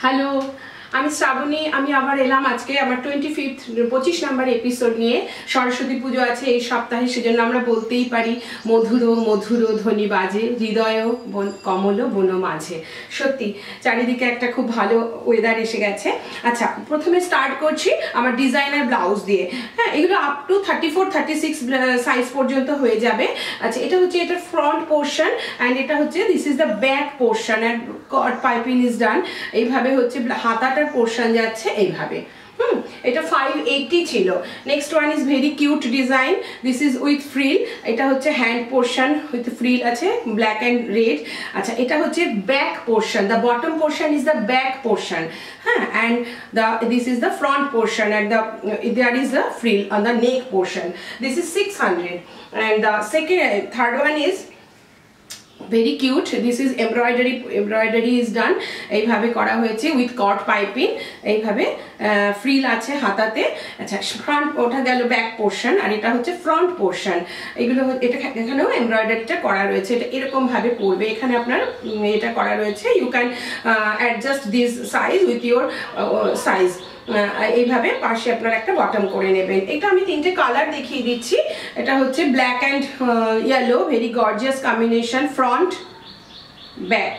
Hello, আমি শ্রাবণী। আমি আবার এলাম আজকে আমার 25 নম্বর এপিসোড নিয়ে। সরস্বতী পুজো আছে এই সপ্তাহে, সেজন্য আমরা বলতেই পারি মধুর মধুর ধ্বনি বাজে, হৃদয় কমল বন মাঝে। সত্যি চারিদিকে একটা খুব ভালো ওয়েদার এসে গেছে। আচ্ছা, প্রথমে স্টার্ট করছি আমার ডিজাইনার ব্লাউজ দিয়ে। হ্যাঁ, এগুলো আপ টু 34-36 সাইজ পর্যন্ত হয়ে যাবে। আচ্ছা, এটা হচ্ছে এটার ফ্রন্ট পোর্শন অ্যান্ড এটা হচ্ছে this is the back portion and cut piping is done. এইভাবে হচ্ছে হাতাটার পোর্শন যাচ্ছে এইভাবে। এটা 580 ছিল। Next one is very cute design, this is with frill. এটা হচ্ছে হ্যান্ড পোর্শন উইথ ফ্রিল আছে, ব্ল্যাক অ্যান্ড রেড। আচ্ছা, এটা হচ্ছে back portion, the bottom portion is the back portion. হ্যাঁ, and this is the front portion and there is the frill on the neck portion. This is 600 and the third one is very cute. This is embroidery is done এইভাবে করা হয়েছে with caught piping. এইভাবে frill আছে হাতাতে। আচ্ছা, front ওটা গেল back portion আর এটা হচ্ছে ফ্রন্ট পোর্শন। এগুলো এটা এখানেও এমব্রয়ডারিটা করা রয়েছে। এটা এরকম ভাবে পড়বে, এখানে আপনার এটা করা রয়েছে। You can adjust this size with your size. এইভাবে পাশে আপনার একটা বটম করে নেবেন। এটা আমি তিনটে কালার দেখিয়ে দিচ্ছি। এটা হচ্ছে black and yellow, very gorgeous combination. Front back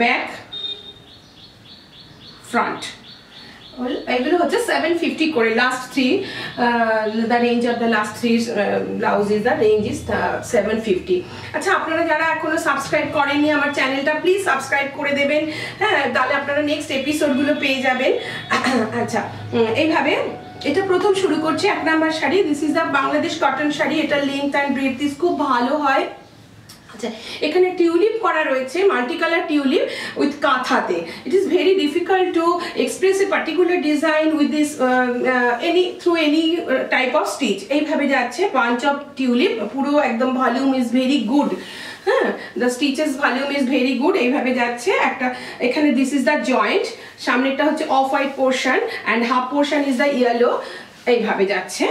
back front. এগুলো হচ্ছে 750 করে। Last three the range of the last three blouse is the range is 750। আচ্ছা, আপনারা যারা এখনো সাবস্ক্রাইব করেননি আমার চ্যানেলটা, প্লিজ সাবস্ক্রাইব করে দেবেন। হ্যাঁ, তাহলে আপনারা নেক্সট এপিসোডগুলো পেয়ে যাবেন। আচ্ছা, এইভাবে এটা প্রথম শুরু করছি 1 number sari. This is the Bangladesh cotton sari. এটা লেন্থ অ্যান্ড ব্রেথ খুব ভালো হয়। আচ্ছা, এখানে টিউলিপ করা রয়েছে, মাল্টি কালার টিউলিপ উইথ কাঁথাতে। It is very difficult to express a particular design with this any type of stitch. এইভাবে যাচ্ছে বাঞ্চ অফ টিউলিপ, পুরো একদম ভলিউম ইজ ভেরি গুড। হ্যাঁ, the stitches volume is very good. এইভাবে যাচ্ছে একটা। এখানে দিস ইজ দ্য জয়েন্ট, সামনেটা হচ্ছে off white portion and half portion is the yellow. এইভাবে যাচ্ছে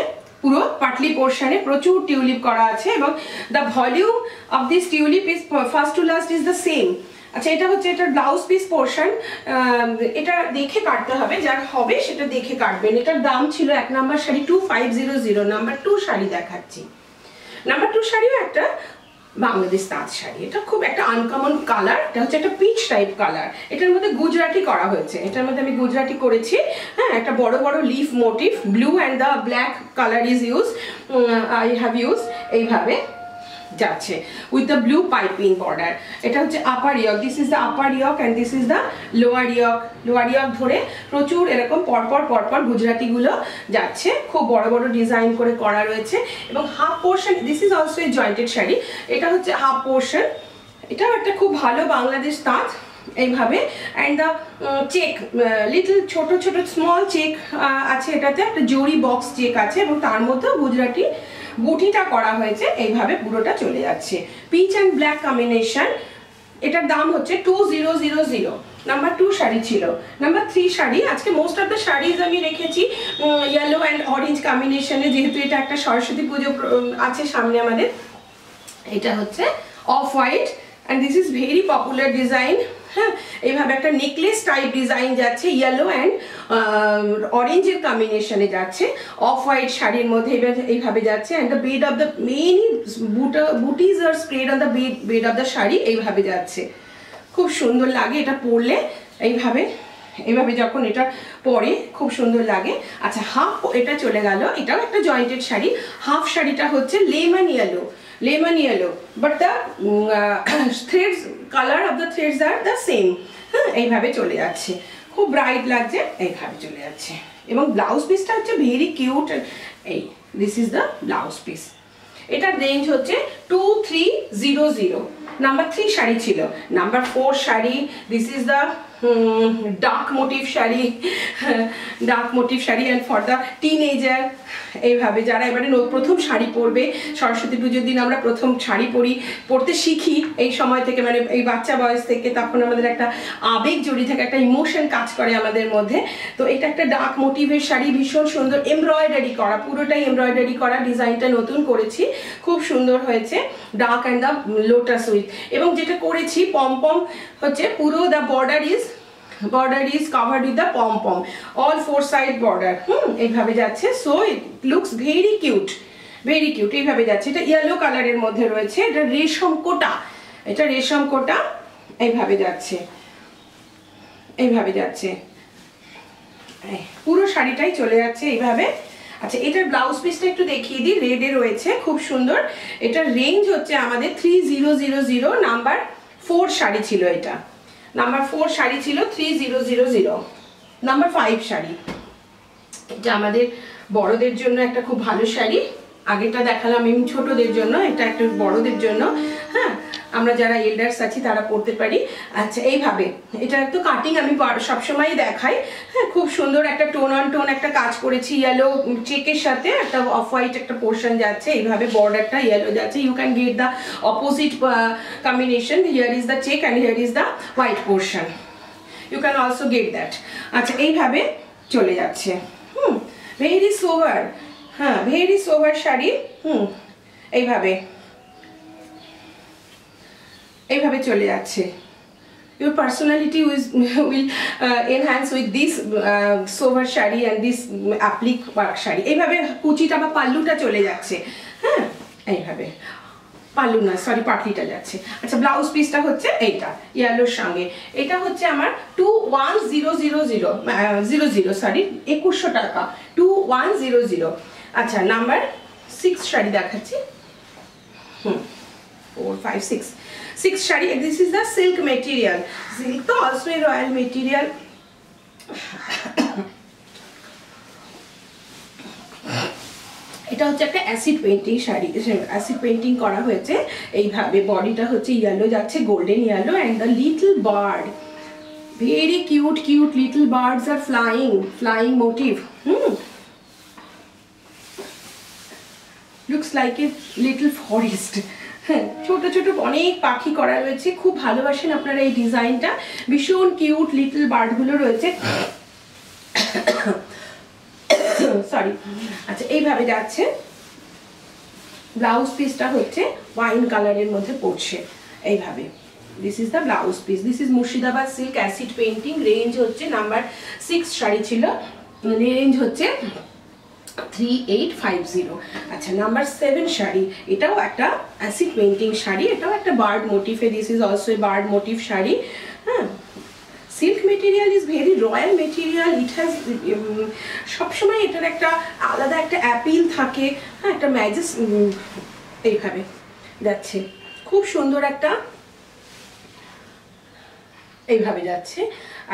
পুরো পাটলি পোর্শনে প্রচুর টিউলিপ করা আছে এবং the volume of this tulip is first to last is the same. আচ্ছা, এটা হচ্ছে এটার ব্লাউজ পিস পোর্শন। এটা দেখে কাটতে হবে, যার হবে সেটা দেখে কাটবেন। এটার দাম ছিল 1 নাম্বার শাড়ি 2500। নাম্বার 2 শাড়ি দেখাচ্ছি। নাম্বার 2 শাড়িও একটা বাংলাদেশ তাঁত শাড়ি। এটা খুব একটা আনকমন কালার। এটা হচ্ছে একটা পিচ টাইপ কালার। এটার মধ্যে গুজরাটি করা হয়েছে। এটার মধ্যে আমি গুজরাটি করেছি। হ্যাঁ, একটা বড় বড় leaf motif, blue and the black colour is use, I have use. এইভাবে যাচ্ছে with the blue piping border. এটা হচ্ছে upper yoke, this is the upper yoke and this is the lower yoke. Lower yoke ধরে প্রচুর এরকম পরপর পরপর গুজরাটিগুলো যাচ্ছে। খুব বড় বড় ডিজাইন করে করা রয়েছে এবং half portion, this is also A jointed sari. এটা হচ্ছে হাফ পোর্শন। এটাও একটা খুব ভালো বাংলাদেশ তাঁত। এইভাবে অ্যান্ড দ্য চেক, লিটল ছোট ছোট স্মল চেক আছে। এটাতে একটা জরি বক্স চেক আছে এবং তার মধ্যেও গুজরাটি বুটিটা করা হয়েছে। এইভাবে পুরোটা চলে যাচ্ছে, পিচ অ্যান্ড ব্ল্যাক কম্বিনেশন। এটার দাম হচ্ছে 2000। নাম্বার 2 শাড়ি ছিল। নাম্বার 3 শাড়ি, আজকে মোস্ট অফ দ্য শাড়িজ আমি রেখেছি ইয়েলো অ্যান্ড অরেঞ্জ কম্বিনেশনে, যেহেতু এটা একটা সরস্বতী পুজো আছে সামনে আমাদের। এটা হচ্ছে off white and this is very popular design. হ্যাঁ, এইভাবে একটা নেকলেস টাইপ ডিজাইন যাচ্ছে, ইয়েলো অ্যান্ড অরেঞ্জের কম্বিনেশনে যাচ্ছে। অফ হোয়াইট শাড়ির মধ্যে এইভাবে যাচ্ছে and the bed of the many butis are spread on the bed of the sari. এইভাবে যাচ্ছে, খুব সুন্দর লাগে এটা পরলে। এইভাবে যখন এটা পরে খুব সুন্দর লাগে। আচ্ছা, হাফ এটা চলে গেল। এটাও একটা জয়েন্টেড শাড়ি। হাফ শাড়িটা হচ্ছে lemon yellow but the threads, colour of the threads are the same. হ্যাঁ, এইভাবে চলে যাচ্ছে, খুব ব্রাইট লাগছে। এইভাবে চলে যাচ্ছে এবং ব্লাউজ পিসটা হচ্ছে ভেরি কিউট। এই this is the blouse piece. এটার রেঞ্জ হচ্ছে 2300। নাম্বার 3 শাড়ি ছিল। Number 4 sari, this is the dark motive sari, dark motive sari and for the teenager. এইভাবে যারা এবারে প্রথম শাড়ি পরবে, সরস্বতী পুজোর দিন আমরা প্রথম শাড়ি পরতে শিখি এই সময় থেকে, মানে এই বাচ্চা বয়স থেকে, তখন আমাদের একটা আবেগ জড়িয়ে থাকে, একটা ইমোশন কাজ করে আমাদের মধ্যে। তো এটা একটা ডার্ক মোটিভের শাড়ি, ভীষণ সুন্দর, এমব্রয়ডারি করা, পুরোটাই এমব্রয়ডারি করা, ডিজাইনটা নতুন করেছি, খুব সুন্দর হয়েছে, dark and the lotus with. এবং যেটা করেছি পম হচ্ছে পুরো the border is covered with the pom all 4 side border। এইভাবে যাচ্ছে, so it looks very cute, very cute. এইভাবে যাচ্ছে, এটা ইয়েলো কালারের মধ্যে রয়েছে, এটা রেশম কোটা, এটা রেশম কোটা। এইভাবে যাচ্ছে, এইভাবে যাচ্ছে, পুরো শাড়িটাই চলে যাচ্ছে এইভাবে। আচ্ছা, এটার ব্লাউজ পিসটা একটু দেখিয়ে দিই, রেডে রয়েছে, খুব সুন্দর। এটার রেঞ্জ হচ্ছে আমাদের 3000, নাম্বার 4 শাড়ি ছিল, এটা নাম্বার 4 শাড়ি ছিল, 3000, নাম্বার 5 শাড়ি। এটা আমাদের বড়দের জন্য একটা খুব ভালো শাড়ি, আগেটা দেখালাম আমি ছোটদের জন্য, এটা একটা বড়দের জন্য। হ্যাঁ, আমরা যারা এল্ডার্স আছি তারা পরতে পারি। আচ্ছা, এইভাবে এটা তো কাটিং আমি সবসময় দেখাই। হ্যাঁ, খুব সুন্দর একটা টোন অন টোন একটা কাজ করেছি, ইয়েলো চেকের সাথে একটা অফ হোয়াইট একটা পোর্শন যাচ্ছে, এইভাবে বর্ডারটা ইয়েলো যাচ্ছে। You can get the opposite combination, here is the check and here is the white portion, you can also get that. আচ্ছা, এইভাবে চলে যাচ্ছে, ভেরি সোভার, হ্যাঁ ভেরি সোভার শাড়ি। এইভাবে এইভাবে চলে যাচ্ছে। Your personality will enhance with this sober sari and this applique work sari. এইভাবে কুচিটা বা পাল্লুটা চলে যাচ্ছে। হ্যাঁ, এইভাবে পাল্লু না, সরি, পাটলিটা যাচ্ছে। আচ্ছা, ব্লাউজ পিসটা হচ্ছে এইটা ইয়েলোর সঙ্গে, এটা হচ্ছে আমার 21000, সরি 2100 টাকা, 2100। আচ্ছা, নাম্বার 6 শাড়ি দেখাচ্ছি, 4 5 6 sari. This is the silk material, silk তো অলসো এ রয়্যাল মেটেরিয়াল। এটা হচ্ছে একটা acid painting sari, acid painting করা হয়েছে এইভাবে। বডিটা হচ্ছে ইয়েলো যাচ্ছে, golden yellow, and the little bird, very cute cute little birds আর flying motif. Looks like a little forest. হ্যাঁ, ছোট ছোট অনেক পাখি করা রয়েছে, খুব ভালোবাসেন আপনারা এই ডিজাইনটা, ভীষণ কিউট লিটল বার্ডগুলো রয়েছে, সরি। আচ্ছা, এইভাবে যাচ্ছে, ব্লাউজ পিসটা হচ্ছে ওয়াইন কালারের মধ্যে পড়ছে এইভাবে। This is the blouse piece, this is Murshidabad silk acid painting. Range হচ্ছে নাম্বার 6 শাড়ি ছিল, রেঞ্জ হচ্ছে 3850। আচ্ছা, নাম্বার 7 শাড়ি, এটাও একটা অ্যাসিড পেইন্টিং শাড়ি, এটাও একটা বার্ড মোটিফে, this is also a bird motif sari. হ্যাঁ, silk material is very royal material, it has সবসময় এটার একটা আলাদা একটা অ্যাপিল থাকে। হ্যাঁ, একটা ম্যাজেস, এইভাবে যাচ্ছে, খুব সুন্দর একটা, এইভাবে যাচ্ছে,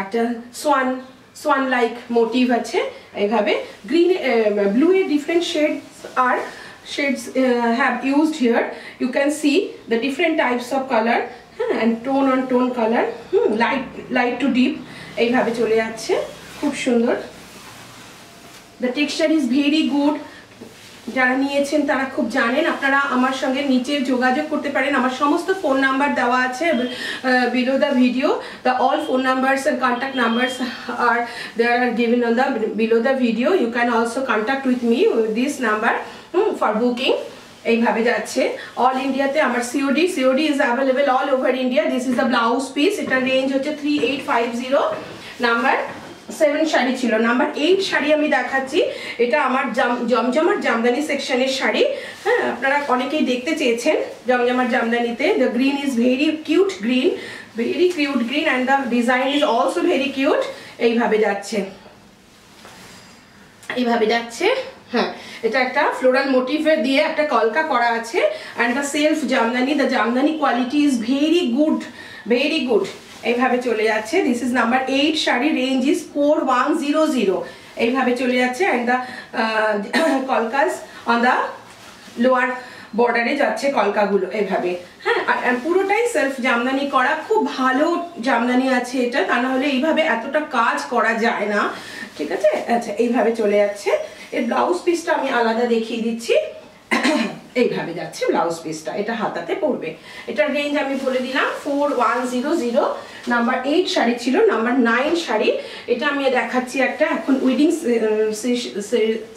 একটা সোয়ান লাইক মোটিভ আছে এইভাবে। গ্রিন ব্লু এর different shades have used here, you can see the different types of color and tone on tone color, light to deep, এইভাবে চলে যাচ্ছে, খুব সুন্দর। the texture is very good, যারা নিয়েছেন তারা খুব জানেন। আপনারা আমার সঙ্গে নিচে যোগাযোগ করতে পারেন, আমার সমস্ত ফোন নাম্বার দেওয়া আছে below the video, the all phone numbers and contact numbers are there, are given on the below the video. You can also contact with me with this number for booking। এইভাবে যাচ্ছে, all ইন্ডিয়াতে আমার COD is available all over India। this is the blouse piece, এটা range হচ্ছে 3850। Number 7 sari ছিল, number 8 sari আমি দেখাচ্ছি। এটা আমার জমজমাট জামদানি সেকশনের শাড়ি। হ্যাঁ, আপনারা অনেকেই দেখতে চেয়েছেন জমজমাট জামদানিতে। The green is very cute green, very cute green, and the design is also very cute. এইভাবে যাচ্ছে, এইভাবে যাচ্ছে। হ্যাঁ, এটা একটা ফ্লোরাল মোটিভে দিয়ে একটা কলকা করা আছে, and the self Jamdani, the Jamdani quality is very good, very good. এইভাবে চলে যাচ্ছে, this is number 8 sari, range is 4100। এইভাবে চলে যাচ্ছে, and the kalkas on the lower বর্ডারে যাচ্ছে কলকাগুলো এইভাবে। হ্যাঁ, আর পুরোটাই সেলফ জামদানি করা, খুব ভালো জামদানি আছে এটা, তা না হলে এইভাবে এতটা কাজ করা যায় না, ঠিক আছে। আচ্ছা, এইভাবে চলে যাচ্ছে। এর ব্লাউজ পিসটা আমি আলাদা দেখিয়ে দিচ্ছি। এইভাবে যাচ্ছে ব্লাউজ পিসটা, এটা হাতাতে পড়বে। এটার রেঞ্জ আমি বলে দিলাম 4100। নাম্বার 8 শাড়ি ছিল, নাম্বার 9 শাড়ি। এটা আমি দেখাচ্ছি একটা, এখন উইডিং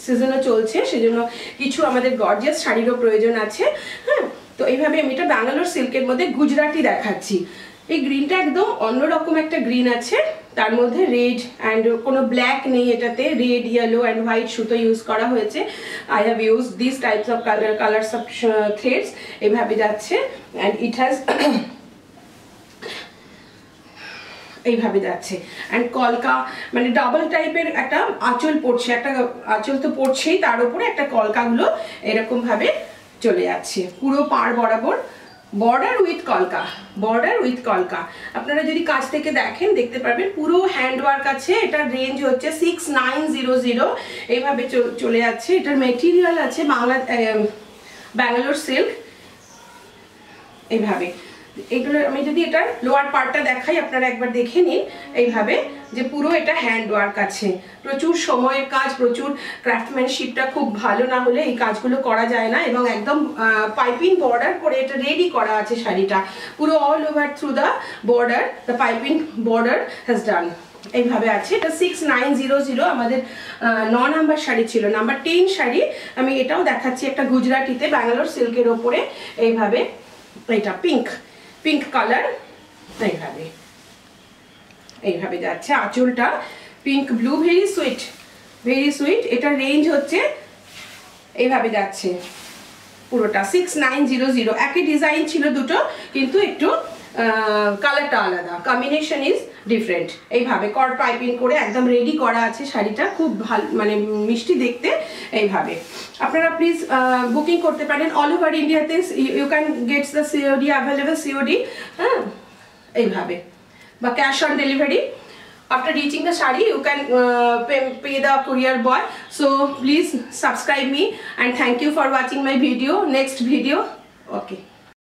সিজনও চলছে, সেজন্য কিছু আমাদের গর্জিয়াস শাড়িরও প্রয়োজন আছে। হ্যাঁ, তো এইভাবে আমি এটা ব্যাঙ্গালোর সিল্কের মধ্যে গুজরাটি দেখাচ্ছি। এই গ্রিনটা একদম অন্যরকম একটা গ্রিন আছে, তার মধ্যে রেড অ্যান্ড কোনো ব্ল্যাক নেই, এটাতে রেড, ইয়েলো অ্যান্ড হোয়াইট সুতো ইউজ করা হয়েছে। I have use this types of colours of threads. এইভাবে যাচ্ছে অ্যান্ড ইট হ্যাজ এইভাবে যাচ্ছে অ্যান্ড কলকা, মানে ডাবল টাইপের একটা আঁচল পড়ছে, একটা আঁচল তো পড়ছেই, তার উপরে একটা কলকাগুলো এরকম ভাবে চলে যাচ্ছে পুরো পাড় বরাবর। বর্ডার উইথ কলকা, বর্ডার উইথ কলকা। আপনারা যদি কাছ থেকে দেখেন দেখতে পারবেন পুরো হ্যান্ড ওয়ার্ক আছে। এটার রেঞ্জ হচ্ছে 6900। এইভাবে চলে যাচ্ছে। এটার মেটেরিয়াল আছে ব্যাঙ্গালোর সিল্ক। এইভাবে এগুলো আমি যদি এটার লোয়ার পার্টটা দেখাই, আপনারা একবার দেখে নিন এইভাবে, যে পুরো এটা হ্যান্ড ওয়ার্ক আছে, প্রচুর সময়ের কাজ, প্রচুর ক্রাফটম্যানশিপটা খুব ভালো না হলে এই কাজগুলো করা যায় না। এবং একদম পাইপিং বর্ডার করে এটা রেডি করা আছে শাড়িটা, পুরো all over through the border the piping border has done. এইভাবে আছে। এটা 6900 আমাদের 9 নাম্বার শাড়ি ছিল। নাম্বার 10 শাড়ি আমি এটাও দেখাচ্ছি, একটা গুজরাটিতে ব্যাঙ্গালোর সিল্কের ওপরে এইভাবে, এটা পিঙ্ক কালার। এইভাবে এইভাবে যাচ্ছে আঁচলটা, pink blue, very sweet, very sweet. এটার রেঞ্জ হচ্ছে এইভাবে যাচ্ছে পুরোটা 6900। একই ডিজাইন ছিল দুটো, কিন্তু একটু কালারটা আলাদা, কম্বিনেশন ইজ ডিফারেন্ট। এইভাবে কর্ড পাইপিং করে একদম রেডি করা আছে শাড়িটা, খুব ভালো, মানে মিষ্টি দেখতে। এইভাবে আপনারা প্লিজ বুকিং করতে পারেন অল ওভার ইন্ডিয়াতে। You can gets the COD, available COD. হ্যাঁ, এইভাবে, বা cash on delivery. After reaching the shadi, you can pay the courier boy. So please subscribe me and thank you for watching my video. Next video, okay.